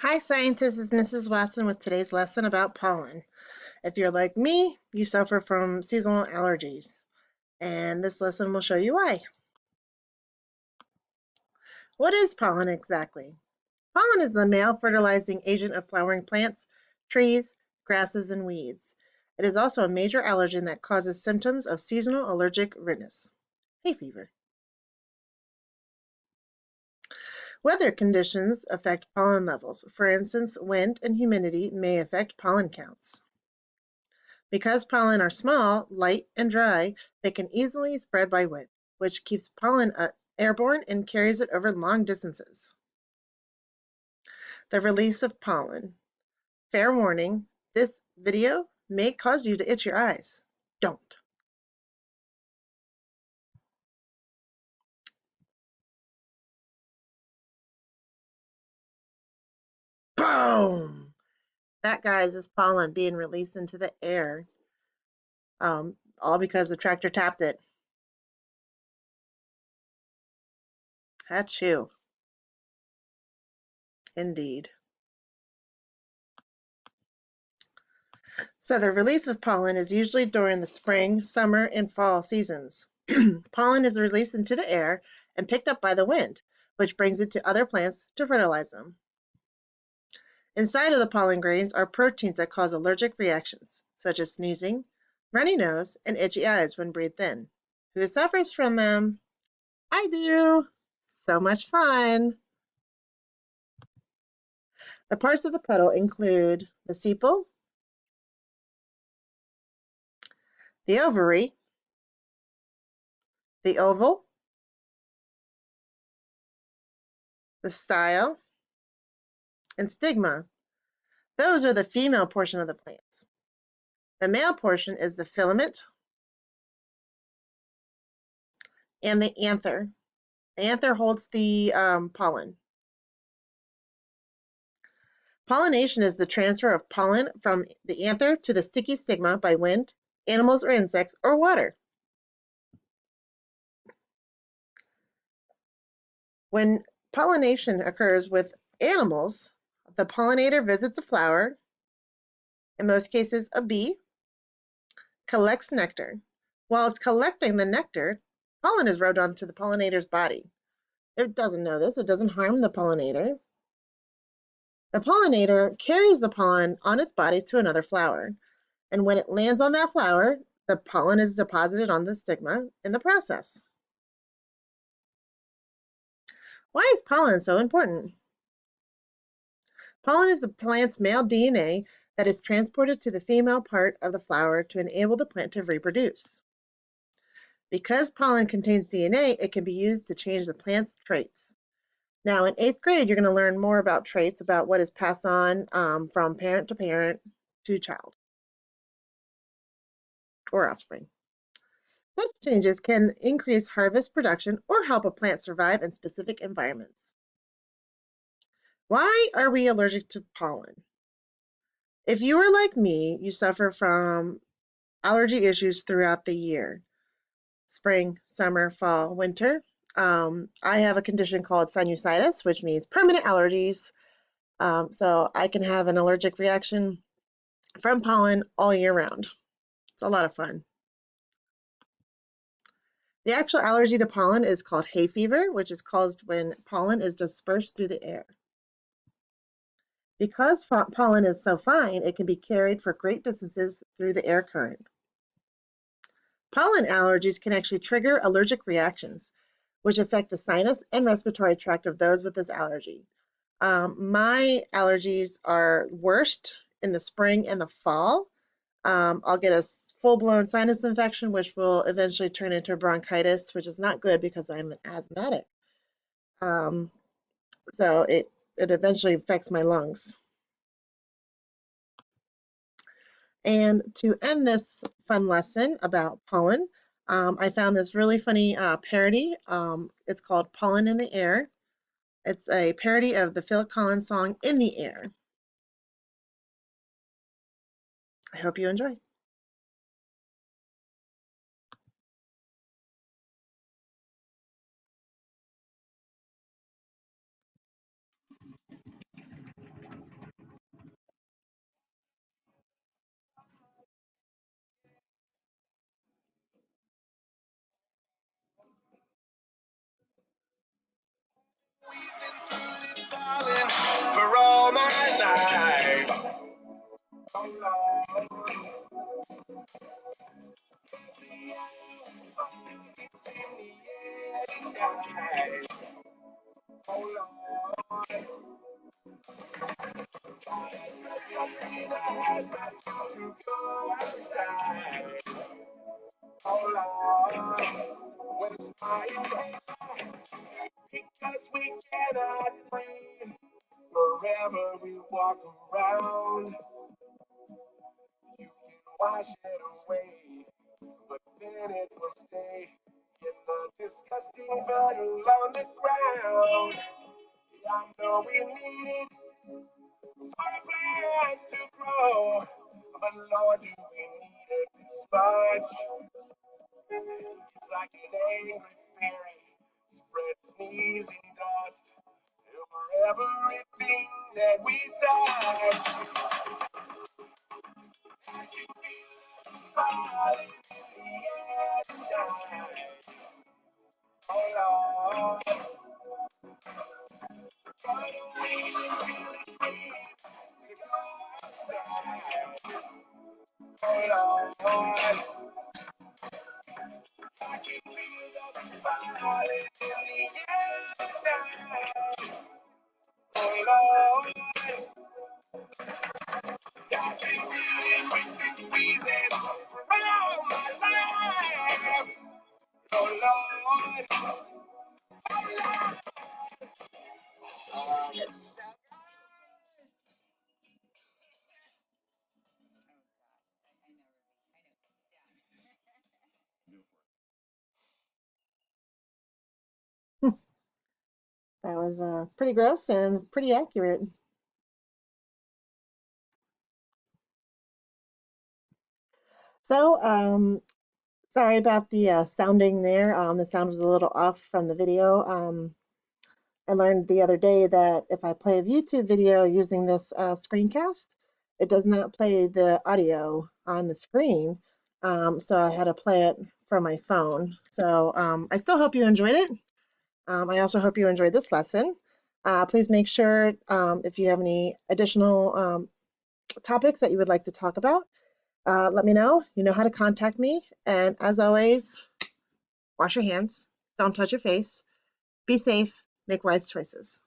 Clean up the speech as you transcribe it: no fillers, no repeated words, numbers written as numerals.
Hi, scientists. This is Mrs. Watson with today's lesson about pollen. If you're like me, you suffer from seasonal allergies, and this lesson will show you why. What is pollen exactly? Pollen is the male fertilizing agent of flowering plants, trees, grasses, and weeds. It is also a major allergen that causes symptoms of seasonal allergic rhinitis, hay fever. Weather conditions affect pollen levels. For instance, wind and humidity may affect pollen counts. Because pollen are small, light, and dry, they can easily spread by wind, which keeps pollen airborne and carries it over long distances. The release of pollen. Fair warning, this video may cause you to itch your eyes. Don't. Boom! That, guys, is pollen being released into the air, all because the tractor tapped it. Achoo. Indeed. So the release of pollen is usually during the spring, summer, and fall seasons. Pollen is released into the air and picked up by the wind, which brings it to other plants to fertilize them. Inside of the pollen grains are proteins that cause allergic reactions, such as sneezing, runny nose, and itchy eyes when breathed in. Who suffers from them? I do. So much fun. The parts of the petal include the sepal, the ovary, the oval, the style, and stigma. Those are the female portion of the plants. The male portion is the filament and the anther. The anther holds the pollen. Pollination is the transfer of pollen from the anther to the sticky stigma by wind, animals or insects, or water. When pollination occurs with animals, the pollinator visits a flower, in most cases a bee, collects nectar. While it's collecting the nectar, pollen is rubbed onto the pollinator's body. It doesn't know this, it doesn't harm the pollinator. The pollinator carries the pollen on its body to another flower, and when it lands on that flower, the pollen is deposited on the stigma in the process. Why is pollen so important? Pollen is the plant's male DNA that is transported to the female part of the flower to enable the plant to reproduce. Because pollen contains DNA, it can be used to change the plant's traits. Now, in 8th grade, you're going to learn more about traits, about what is passed on from parent to parent to child or offspring. Such changes can increase harvest production or help a plant survive in specific environments. Why are we allergic to pollen? If you are like me, you suffer from allergy issues throughout the year. Spring, summer, fall, winter. I have a condition called sinusitis, which means permanent allergies. So I can have an allergic reaction from pollen all year round. It's a lot of fun. The actual allergy to pollen is called hay fever, which is caused when pollen is dispersed through the air. Because pollen is so fine, it can be carried for great distances through the air current. Pollen allergies can actually trigger allergic reactions, which affect the sinus and respiratory tract of those with this allergy. My allergies are worst in the spring and the fall. I'll get a full-blown sinus infection, which will eventually turn into bronchitis, which is not good because I'm an asthmatic. So it eventually affects my lungs. And to end this fun lesson about pollen, I found this really funny parody. It's called Pollen in the Air. It's a parody of the Phil Collins song In the Air. I hope you enjoy. all my life. Oh Lord, every hour it's in the air tonight. Oh Lord, something that has got to go outside. Oh Lord, when it's my inhale, because we cannot breathe. Forever we walk around. You can wash it away, but then it will stay in the disgusting puddle on the ground. I know we need it for plants to grow, but Lord, do we need it this much? It's like an angry fairy spread sneezing dust over everything that we touch. I can feel it falling in the air tonight. Oh Lord, I don't wait until it's raining to go outside. Oh Lord, I can feel them falling in the air tonight. Oh Lord, I've been dealing with this reason for all my life. Oh Lord, That was pretty gross and pretty accurate. So, sorry about the sounding there. The sound was a little off from the video. I learned the other day that if I play a YouTube video using this screencast, it does not play the audio on the screen. So I had to play it from my phone. So I still hope you enjoyed it. I also hope you enjoyed this lesson. Please make sure if you have any additional topics that you would like to talk about, let me know. You know how to contact me. And as always, wash your hands, don't touch your face, be safe, make wise choices.